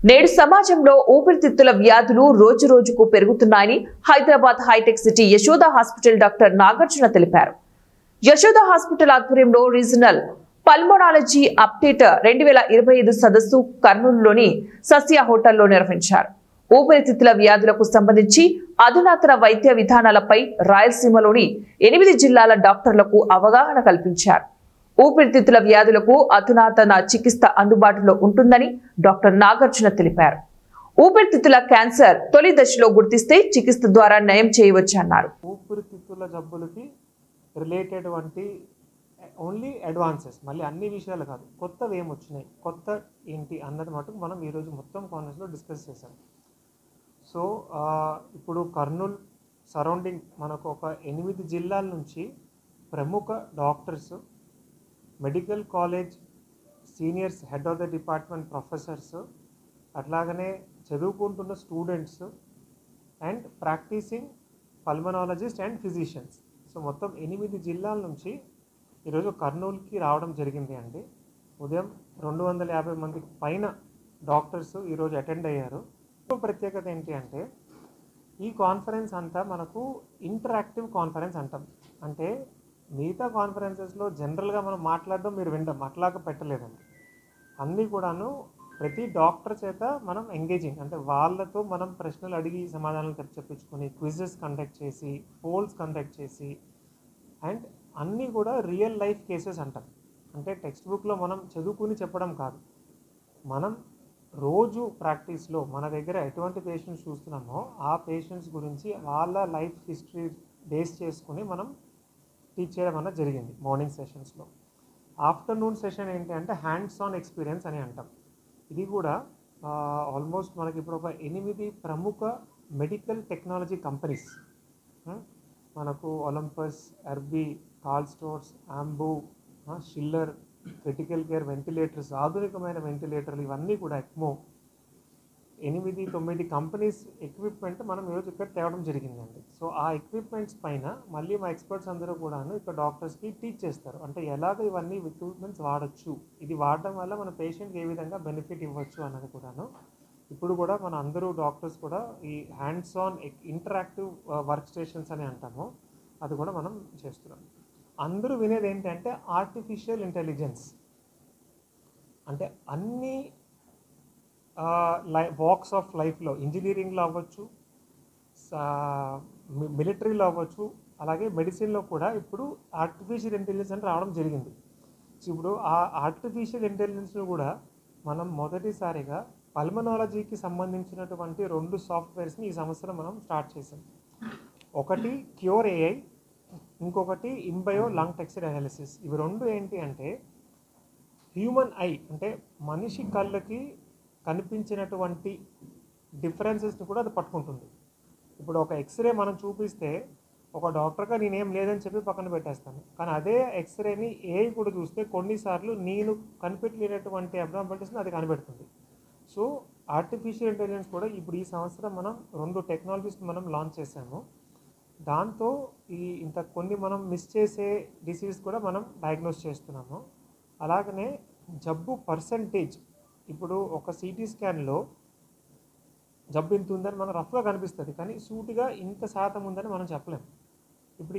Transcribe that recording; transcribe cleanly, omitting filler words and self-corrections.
నేడు సమాజంలో ఊపిరితిత్తుల వ్యాధులు రోజురోజుకు పెరుగుతున్నాయని Hyderabad hitech city Yashoda hospital doctor Nagarjuna తెలిపారు. యశోద హాస్పిటల్ ఆధ్వర్యంలో రీజనల్ పల్మనాలజీ అప్డేట్ 2025 సదస్సు కర్నూలులోని సస్య హోటల్లో నిర్వహించారు. ఊపిరితిత్తుల వ్యాధులకు సంబంధించి అధునాతన వైద్య విధానాలపై రాయలసీమలోని 8 జిల్లాల డాక్టర్లకు అవగాహన కల్పించారు. ఊపిరితిత్తుల వ్యాధులకు అధునాతన చికిత్స అందుబాటులో ఉంటుందని డాక్టర్ నాగార్జున తెలిపారు. ఊపిరితిత్తుల క్యాన్సర్ తొలి దశలో గుర్తిస్తే చికిత్స ద్వారా నయం చేయవచ్చన్నారు. ఊపిరితిత్తుల జబ్బులకి రిలేటెడ్ వంటి ఓన్లీ అడ్వాన్సెస్, మళ్ళీ అన్ని విషయాలు కాదు, కొత్తవి ఏమొచ్చినాయి, కొత్త ఏంటి అన్నది మటుకు మనం ఈరోజు మొత్తం కాన్ఫరెన్స్లో డిస్కస్ చేశాం. సో ఇప్పుడు కర్నూలు సరౌండింగ్ మనకు ఒక 8 జిల్లాల నుంచి ప్రముఖ doctors, medical college seniors, head of the department professors, అట్లాగనే చదువుకుంటున్న students and practicing pulmonologist and physicians. So మొత్తం 8 జిల్లాల నుంచి ఈరోజు కర్నూలుకి రావడం జరిగింది అండి. ఉదయం 250 మందికి పైన డాక్టర్స్ ఈరోజు అటెండ్ అయ్యారు. ప్రత్యేకత ఏంటి అంటే ఈ కాన్ఫరెన్స్ అంతా మనకు ఇంటరాక్టివ్ కాన్ఫరెన్స్ అంటాం. అంటే మిగతా కాన్ఫరెన్సెస్లో జనరల్గా మనం మాట్లాడడం మీరు వినడం అట్లాగా పెట్టలేదండి. అన్నీ కూడాను ప్రతి డాక్టర్ చేత మనం ఎంగేజింగ్, అంటే వాళ్ళతో మనం ప్రశ్నలు అడిగి సమాధానాలు చెప్పించుకొని క్విజెస్ కండక్ట్ చేసి, పోల్స్ కండక్ట్ చేసి, అండ్ అన్నీ కూడా రియల్ లైఫ్ కేసెస్ అంటాం. అంటే టెక్స్ట్ బుక్లో మనం చదువుకుని చెప్పడం కాదు, మనం రోజు ప్రాక్టీస్లో మన దగ్గర ఎటువంటి పేషెంట్స్ చూస్తున్నామో ఆ పేషెంట్స్ గురించి వాళ్ళ లైఫ్ హిస్టరీ బేస్ చేసుకుని మనం టీచ్ చేయడం అన్నది జరిగింది మార్నింగ్ సెషన్స్లో. ఆఫ్టర్నూన్ సెషన్ ఏంటి అంటే హ్యాండ్స్ ఆన్ ఎక్స్పీరియన్స్ అని అంటాం. ఇది కూడా ఆల్మోస్ట్ మనకి ఇప్పుడు ఒక 8 ప్రముఖ మెడికల్ టెక్నాలజీ కంపెనీస్, మనకు Olympus, Erbe, Karl Storz, Ambu, Schiller, critical care ventilators, ఆధునికమైన వెంటిలేటర్లు, ఇవన్నీ కూడా ఎక్మో, 8-9 కంపెనీస్ ఎక్విప్మెంట్ మనం ఈరోజు ఇక్కడ తేవడం జరిగిందండి. సో ఆ ఎక్విప్మెంట్స్ పైన మళ్ళీ మా ఎక్స్పర్ట్స్ అందరూ కూడాను ఇక్కడ డాక్టర్స్కి టీచ్ చేస్తారు. అంటే ఎలాగ ఇవన్నీ ఎక్విప్మెంట్స్ వాడచ్చు, ఇది వాడడం వల్ల మన పేషెంట్కి ఏ విధంగా బెనిఫిట్ ఇవ్వచ్చు అన్నది కూడాను ఇప్పుడు కూడా మన అందరూ డాక్టర్స్ కూడా ఈ hands on interactive work stations అని అంటాము, అది కూడా మనం చేస్తున్నాం. అందరూ వినేది ఏంటంటే ఆర్టిఫిషియల్ ఇంటెలిజెన్స్. అంటే అన్ని వాక్స్ ఆఫ్ లైఫ్లో, ఇంజనీరింగ్లో అవ్వచ్చు, మిలిటరీలో అవ్వచ్చు, అలాగే మెడిసిన్లో కూడా ఇప్పుడు ఆర్టిఫిషియల్ ఇంటెలిజెన్స్ అని రావడం జరిగింది. సో ఇప్పుడు ఆ ఆర్టిఫిషియల్ ఇంటెలిజెన్స్ను కూడా మనం మొదటిసారిగా పల్మనాలజీకి సంబంధించినటువంటి 2 సాఫ్ట్వేర్స్ని ఈ సంవత్సరం మనం స్టార్ట్ చేసాం. ఒకటి క్యూర్ AI, ఇంకొకటి ఇంబయో లంగ్ టెక్స్చర్ అనాలిసిస్. ఇవి 2 ఏంటి అంటే హ్యూమన్ ఐ, అంటే మనిషి కళ్ళకి కనిపించినటువంటి డిఫరెన్సెస్ని కూడా అది పట్టుకుంటుంది. ఇప్పుడు ఒక ఎక్స్రే మనం చూపిస్తే ఒక డాక్టర్గా నేనేం లేదని చెప్పి పక్కన పెట్టేస్తాను, కానీ అదే ఎక్స్రేని AI కూడా చూస్తే కొన్నిసార్లు నేను కనిపెట్టలేనటువంటి అబ్నార్మాలిటీస్ని అది కనిపెడుతుంది. సో ఆర్టిఫిషియల్ ఇంటెలిజెన్స్ కూడా ఇప్పుడు ఈ సంవత్సరం మనం 2 టెక్నాలజీస్ మనం లాంచ్ చేసాము. దాంతో ఇంత కొన్ని మనం మిస్ చేసే డిసీజ్ కూడా మనం డయాగ్నోస్ చేస్తున్నాము. అలాగనే జబ్బు పర్సంటేజ్, ఇప్పుడు ఒక CT స్కాన్లో జబ్బు ఇంత ఉందని మనం రఫ్గా కనిపిస్తుంది, కానీ సూటిగా ఇంత శాతం ఉందని మనం చెప్పలేము.